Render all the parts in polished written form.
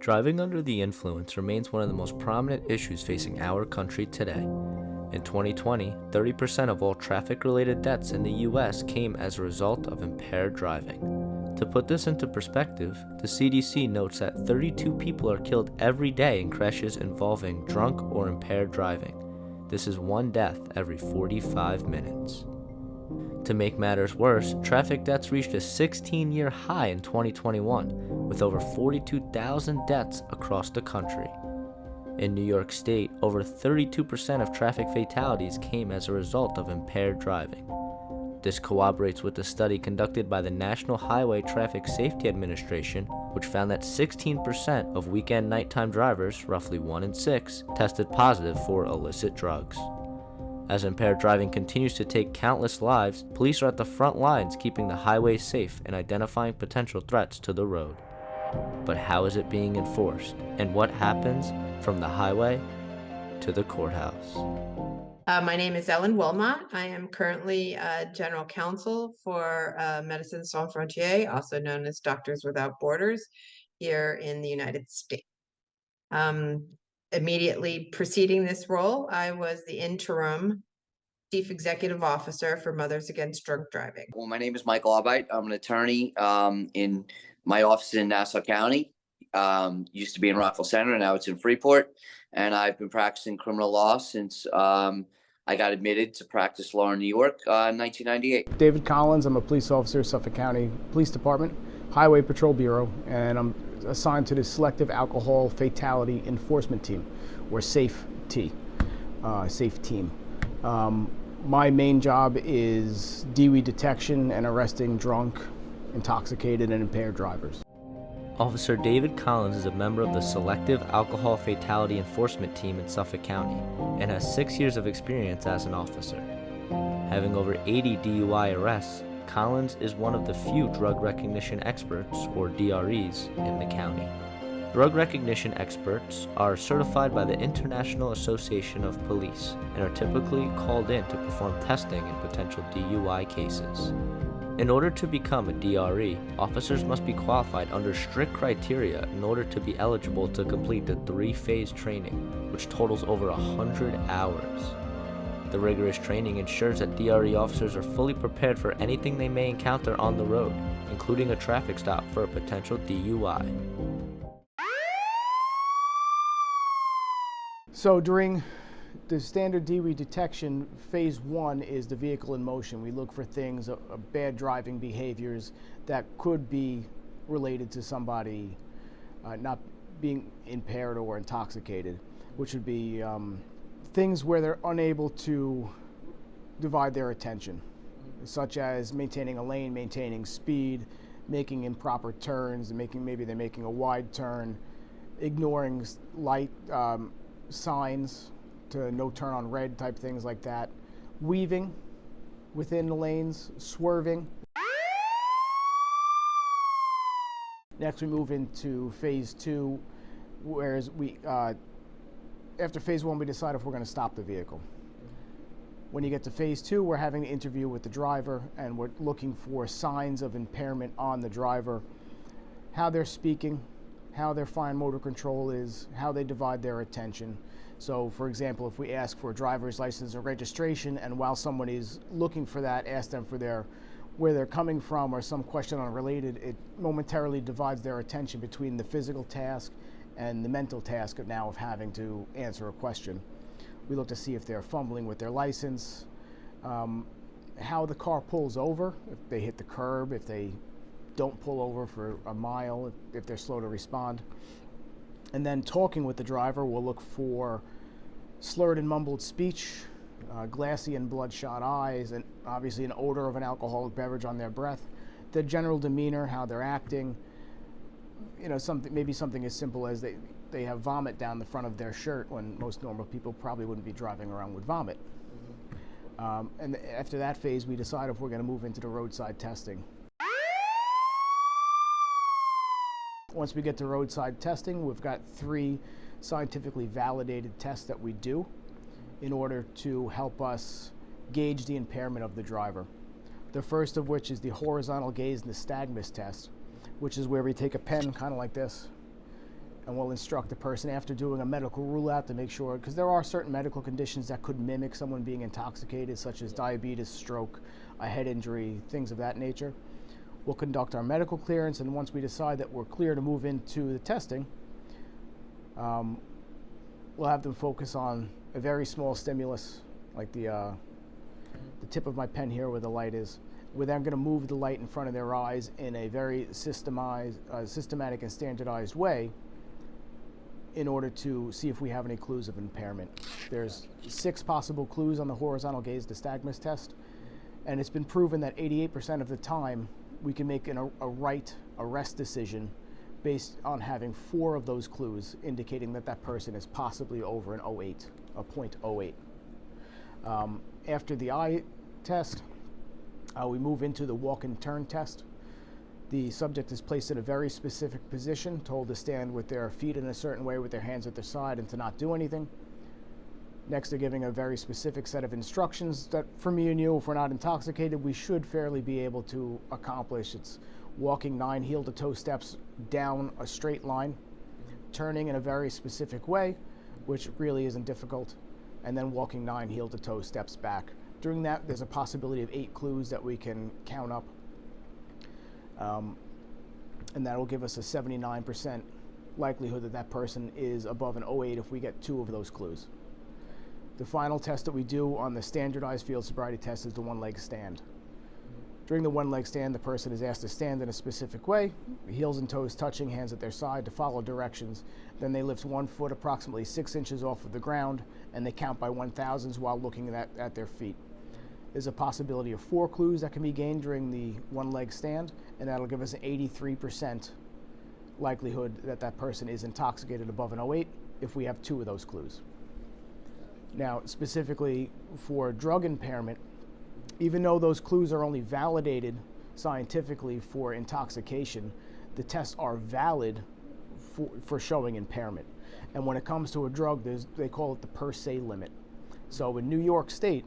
Driving under the influence remains one of the most prominent issues facing our country today. In 2020, 30% of all traffic-related deaths in the U.S. came as a result of impaired driving. To put this into perspective, the CDC notes that 32 people are killed every day in crashes involving drunk or impaired driving. This is one death every 45 minutes. To make matters worse, traffic deaths reached a 16-year high in 2021, with over 42,000 deaths across the country. In New York State, over 32% of traffic fatalities came as a result of impaired driving. This corroborates with a study conducted by the National Highway Traffic Safety Administration, which found that 16% of weekend nighttime drivers, roughly 1 in 6, tested positive for illicit drugs. As impaired driving continues to take countless lives, police are at the front lines keeping the highways safe and identifying potential threats to the road. But how is it being enforced, and what happens from the highway to the courthouse? My name is Ellen Wilmot. I am currently General Counsel for Médecins Sans Frontières, also known as Doctors Without Borders, here in the United States. Immediately preceding this role, I was the interim Chief Executive Officer for Mothers Against Drunk Driving. Well, my name is Michael Arbite. I'm an attorney in my office in Nassau County. Used to be in Rockville Center, now it's in Freeport. And I've been practicing criminal law since I got admitted to practice law in New York in 1998. David Collins, I'm a police officer, Suffolk County Police Department, Highway Patrol Bureau, and I'm assigned to the Selective Alcohol Fatality Enforcement Team, or SAFE-T, SAFE Team. My main job is DWI detection and arresting drunk, intoxicated, and impaired drivers. Officer David Collins is a member of the Selective Alcohol Fatality Enforcement Team in Suffolk County and has 6 years of experience as an officer. Having over 80 DUI arrests, Collins is one of the few drug recognition experts, or DREs, in the county. Drug recognition experts are certified by the International Association of Police and are typically called in to perform testing in potential DUI cases. In order to become a DRE, officers must be qualified under strict criteria in order to be eligible to complete the 3-phase training, which totals over 100 hours. The rigorous training ensures that DRE officers are fully prepared for anything they may encounter on the road, including a traffic stop for a potential DUI. So during the standard DWI detection, phase 1 is the vehicle in motion. We look for things, bad driving behaviors that could be related to somebody not being impaired or intoxicated, which would be things where they're unable to divide their attention, such as maintaining a lane, maintaining speed, making improper turns, maybe they're making a wide turn, ignoring light signs to no turn on red type things like that, weaving within the lanes, swerving. Next we move into phase 2, whereas after phase 1 we decide if we're going to stop the vehicle. When you get to phase 2, we're having an interview with the driver and we're looking for signs of impairment on the driver, how they're speaking, how their fine motor control is, how they divide their attention. So for example, if we ask for a driver's license or registration, and while someone is looking for that, ask them for where they're coming from or some question unrelated, it momentarily divides their attention between the physical task and the mental task of having to answer a question. We look to see if they're fumbling with their license, how the car pulls over, if they hit the curb, if they don't pull over for a mile, if they're slow to respond. And then talking with the driver, we'll look for slurred and mumbled speech, glassy and bloodshot eyes, and obviously an odor of an alcoholic beverage on their breath, their general demeanor, how they're acting. Maybe something as simple as they have vomit down the front of their shirt when most normal people probably wouldn't be driving around with vomit. And after that phase, we decide if we're going to move into the roadside testing. Once we get to roadside testing, we've got 3 scientifically validated tests that we do in order to help us gauge the impairment of the driver. The first of which is the horizontal gaze nystagmus test, which is where we take a pen kind of like this, and we'll instruct the person after doing a medical rule out to make sure, because there are certain medical conditions that could mimic someone being intoxicated, such as diabetes, stroke, a head injury, things of that nature. We'll conduct our medical clearance, and once we decide that we're clear to move into the testing, we'll have them focus on a very small stimulus, like the tip of my pen here where the light is. We're then going to move the light in front of their eyes in a very systematic and standardized way in order to see if we have any clues of impairment. There's 6 possible clues on the horizontal gaze nystagmus test, and it's been proven that 88% of the time we can make a right arrest decision based on having 4 of those clues indicating that that person is possibly over an 0.8, a 0.08. After the eye test, we move into the walk and turn test. The subject is placed in a very specific position, told to stand with their feet in a certain way with their hands at their side and to not do anything. Next, they're giving a very specific set of instructions that for me and you, if we're not intoxicated, we should fairly be able to accomplish. It's walking 9 heel-to-toe steps down a straight line, turning in a very specific way, which really isn't difficult, and then walking 9 heel-to-toe steps back. During that, there's a possibility of 8 clues that we can count up, and that will give us a 79% likelihood that that person is above an 0.8 if we get 2 of those clues. The final test that we do on the standardized field sobriety test is the one-leg stand. During the one-leg stand, the person is asked to stand in a specific way, heels and toes touching, hands at their side to follow directions. Then they lift 1 foot approximately 6 inches off of the ground, and they count by 1,000s while looking at their feet. There's a possibility of 4 clues that can be gained during the one-leg stand, and that'll give us an 83% likelihood that that person is intoxicated above an 0.8 if we have 2 of those clues. Now, specifically for drug impairment, even though those clues are only validated scientifically for intoxication, the tests are valid for showing impairment. And when it comes to a drug, they call it the per se limit. So in New York State,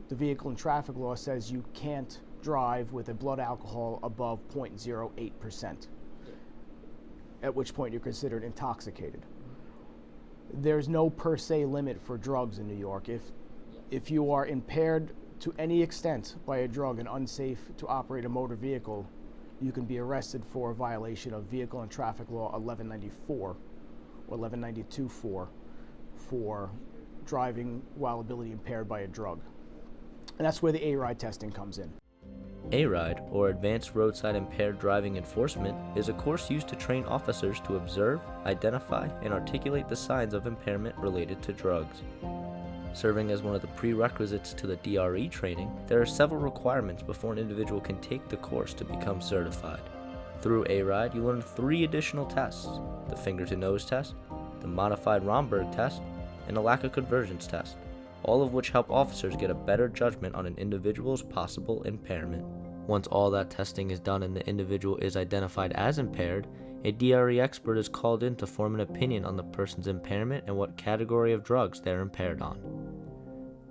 the vehicle and traffic law says you can't drive with a blood alcohol above 0.08%, at which point you're considered intoxicated. There's no per se limit for drugs in New York. If you are impaired to any extent by a drug and unsafe to operate a motor vehicle, you can be arrested for a violation of Vehicle and Traffic Law 1194 or 1192 for driving while ability impaired by a drug. And that's where the A-RIDE testing comes in. A-RIDE, or Advanced Roadside Impaired Driving Enforcement, is a course used to train officers to observe, identify, and articulate the signs of impairment related to drugs. Serving as one of the prerequisites to the DRE training, there are several requirements before an individual can take the course to become certified. Through A-RIDE, you learn 3 additional tests: the finger-to-nose test, the modified Romberg test, and a lack of conversions test, all of which help officers get a better judgment on an individual's possible impairment. Once all that testing is done and the individual is identified as impaired, a DRE expert is called in to form an opinion on the person's impairment and what category of drugs they're impaired on.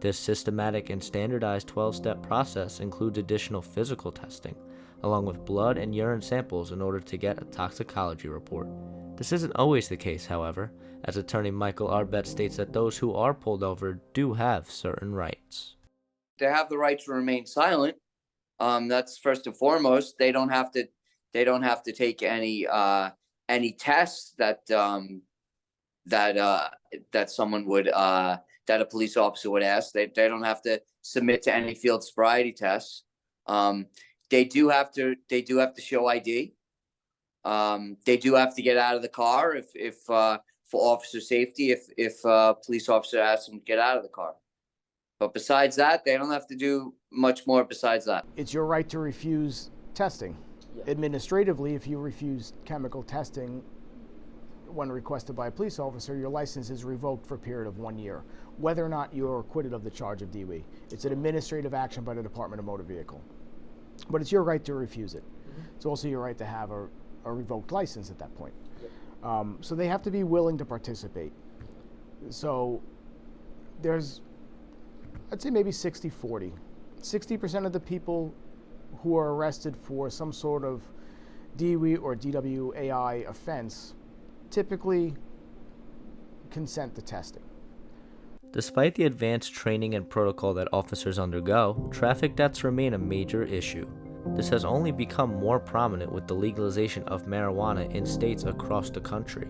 This systematic and standardized 12-step process includes additional physical testing, along with blood and urine samples in order to get a toxicology report. This isn't always the case, however, as attorney Michael Arbett states that those who are pulled over do have certain rights. They have the right to remain silent. That's first and foremost. They don't have to take any tests that someone would that a police officer would ask. They don't have to submit to any field sobriety tests. They do have to show ID. They do have to get out of the car if for officer safety, if a police officer asks them to get out of the car. But besides that, they don't have to do much more besides that. It's your right to refuse testing. Yeah. Administratively, if you refuse chemical testing when requested by a police officer, your license is revoked for a period of 1 year, whether or not you're acquitted of the charge of DWI. It's an administrative action by the Department of Motor Vehicle. But it's your right to refuse it. Mm-hmm. It's also your right to have a revoked license at that point. Yeah. So they have to be willing to participate. So there's, I'd say maybe 60-40. 60% of the people who are arrested for some sort of DWI or DWAI offense typically consent to testing. Despite the advanced training and protocol that officers undergo, traffic deaths remain a major issue. This has only become more prominent with the legalization of marijuana in states across the country,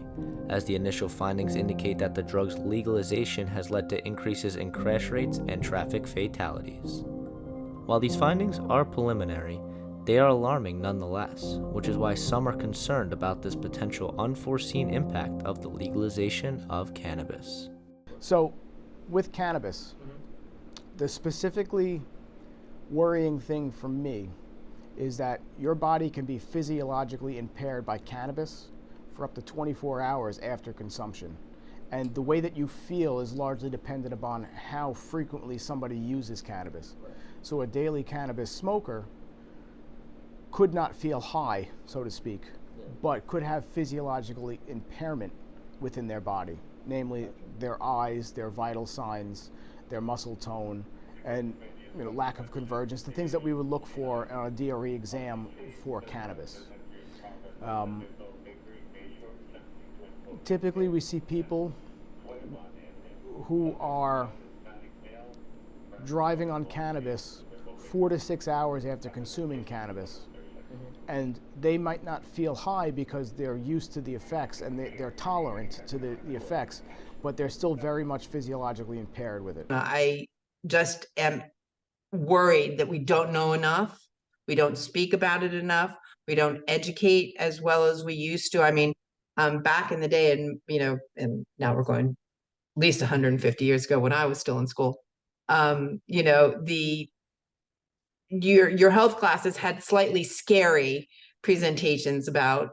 as the initial findings indicate that the drug's legalization has led to increases in crash rates and traffic fatalities. While these findings are preliminary, they are alarming nonetheless, which is why some are concerned about this potential unforeseen impact of the legalization of cannabis. So, with cannabis, the specifically worrying thing for me is that your body can be physiologically impaired by cannabis for up to 24 hours after consumption. And the way that you feel is largely dependent upon how frequently somebody uses cannabis. So a daily cannabis smoker could not feel high, so to speak, but could have physiological impairment within their body, namely their eyes, their vital signs, their muscle tone, and lack of convergence, the things that we would look for on a DRE exam for cannabis. Typically, we see people who are driving on cannabis 4 to 6 hours after consuming cannabis, and they might not feel high because they're used to the effects and they're tolerant to the effects, but they're still very much physiologically impaired with it. I just am worried that we don't know enough. We don't speak about it enough. We don't educate as well as we used to. I mean, back in the day, and and now we're going at least 150 years ago when I was still in school. Your health classes had slightly scary presentations about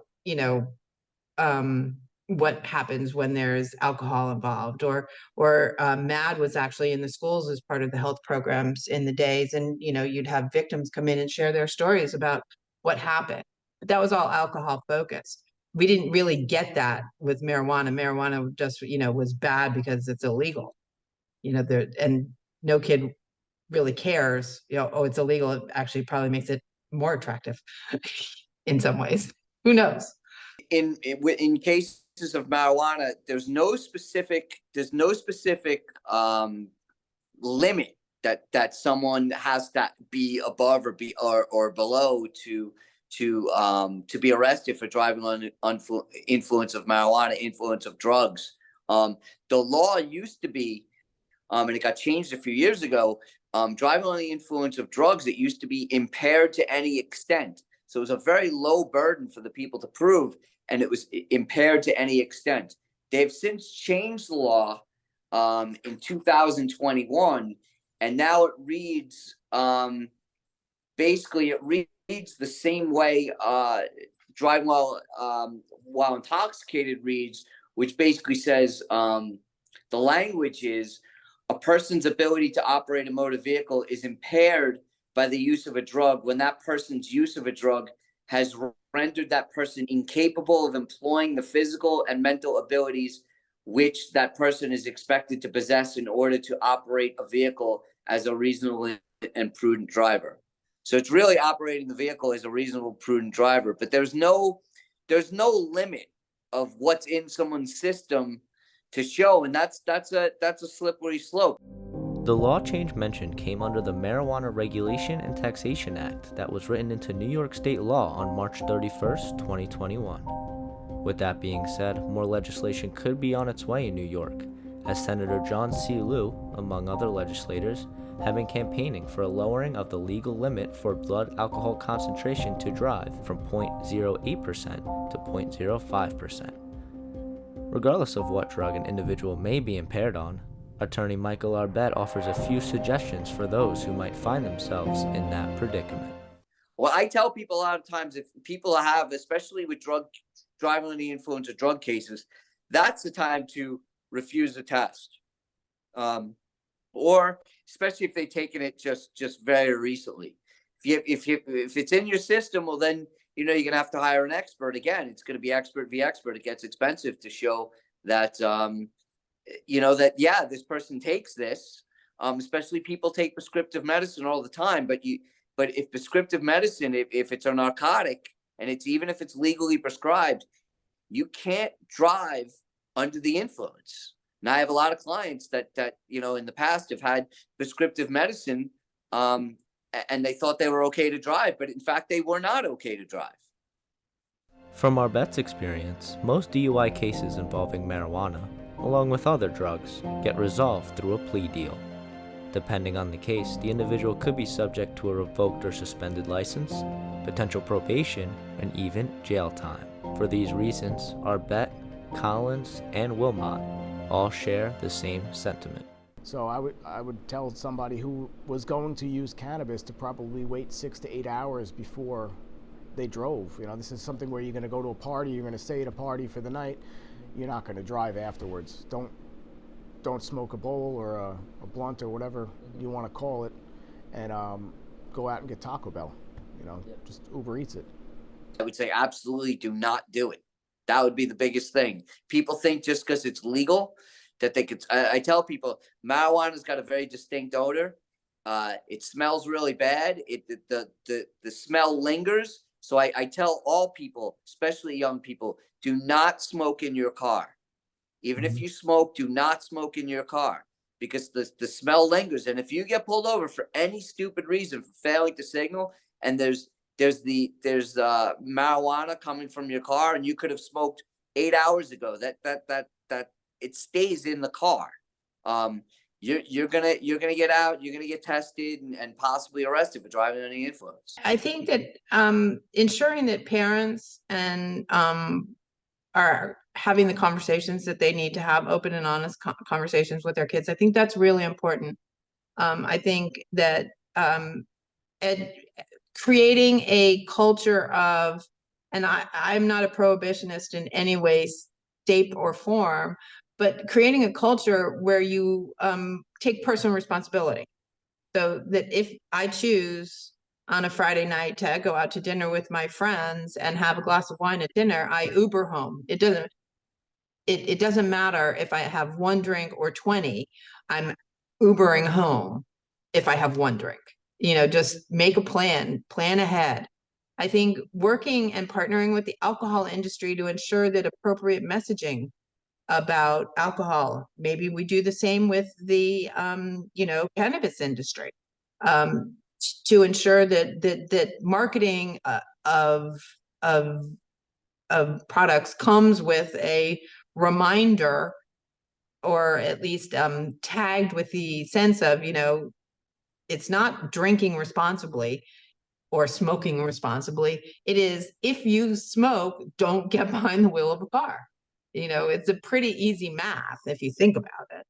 what happens when there's alcohol involved, or MAD was actually in the schools as part of the health programs in the days, and you'd have victims come in and share their stories about what happened. But that was all alcohol focused. We didn't really get that with marijuana. Marijuana just was bad because it's illegal. And no kid really cares. Oh, it's illegal. It actually probably makes it more attractive in some ways. Who knows? In cases of marijuana, there's no specific limit that someone has to be above or below to be arrested for driving under influence of marijuana, influence of drugs. The law used to be, and it got changed a few years ago, driving under the influence of drugs, it used to be impaired to any extent. So it was a very low burden for the people to prove, and it was impaired to any extent. They've since changed the law in 2021, and now it reads, basically it reads the same way driving while intoxicated reads, which basically says the language is, a person's ability to operate a motor vehicle is impaired by the use of a drug when that person's use of a drug has rendered that person incapable of employing the physical and mental abilities which that person is expected to possess in order to operate a vehicle as a reasonable and prudent driver. So it's really operating the vehicle as a reasonable, prudent driver, but there's no limit of what's in someone's system to show, and that's a slippery slope. The law change mentioned came under the Marijuana Regulation and Taxation Act that was written into New York State law on March 31st, 2021. With that being said, more legislation could be on its way in New York, as Senator John C. Liu, among other legislators, have been campaigning for a lowering of the legal limit for blood alcohol concentration to drive from 0.08% to 0.05%. Regardless of what drug an individual may be impaired on, Attorney Michael Arbet offers a few suggestions for those who might find themselves in that predicament. Well, I tell people a lot of times, if people have, especially with driving under the influence of drug cases, that's the time to refuse a test. Or especially if they've taken it just very recently. If it's in your system, well then you're gonna have to hire an expert. Again, it's gonna be expert v expert. It gets expensive to show that that this person takes this. Especially people take prescriptive medicine all the time, but if prescriptive medicine, if it's a narcotic and even if it's legally prescribed, you can't drive under the influence. Now I have a lot of clients that in the past have had prescriptive medicine, and they thought they were okay to drive, but in fact they were not okay to drive. From our vet's experience, most DUI cases involving marijuana, along with other drugs, get resolved through a plea deal. Depending on the case, the individual could be subject to a revoked or suspended license, potential probation, and even jail time. For these reasons, our vet, Collins, and Wilmot all share the same sentiment. So I would tell somebody who was going to use cannabis to probably wait 6 to 8 hours before they drove. This is something where you're going to go to a party, you're going to stay at a party for the night, you're not going to drive afterwards. Don't smoke a bowl or a blunt or whatever you want to call it, and go out and get Taco Bell. Just Uber Eats it. I would say absolutely do not do it. That would be the biggest thing. People think just because it's legal that they could. I tell people marijuana's got a very distinct odor. It smells really bad. The smell lingers. So I tell all people, especially young people, do not smoke in your car. Even if you smoke, do not smoke in your car, because the smell lingers. And if you get pulled over for any stupid reason for failing to signal, and there's marijuana coming from your car, and you could have smoked 8 hours ago, that it stays in the car. You're gonna get out, you're gonna get tested and possibly arrested for driving under the influence. I think that ensuring that parents and are having the conversations that they need to have, open and honest conversations with their kids, I think that's really important. I think that creating a culture of, and I'm not a prohibitionist in any way, shape, or form, but creating a culture where you take personal responsibility. So that if I choose on a Friday night to go out to dinner with my friends and have a glass of wine at dinner, I Uber home. It doesn't matter if I have one drink or 20, I'm Ubering home if I have one drink. Just make a plan ahead. I think working and partnering with the alcohol industry to ensure that appropriate messaging about alcohol, maybe we do the same with the cannabis industry, to ensure that marketing of products comes with a reminder, or at least tagged with the sense of, it's not drinking responsibly or smoking responsibly. It is, if you smoke, don't get behind the wheel of a car. It's a pretty easy math if you think about it.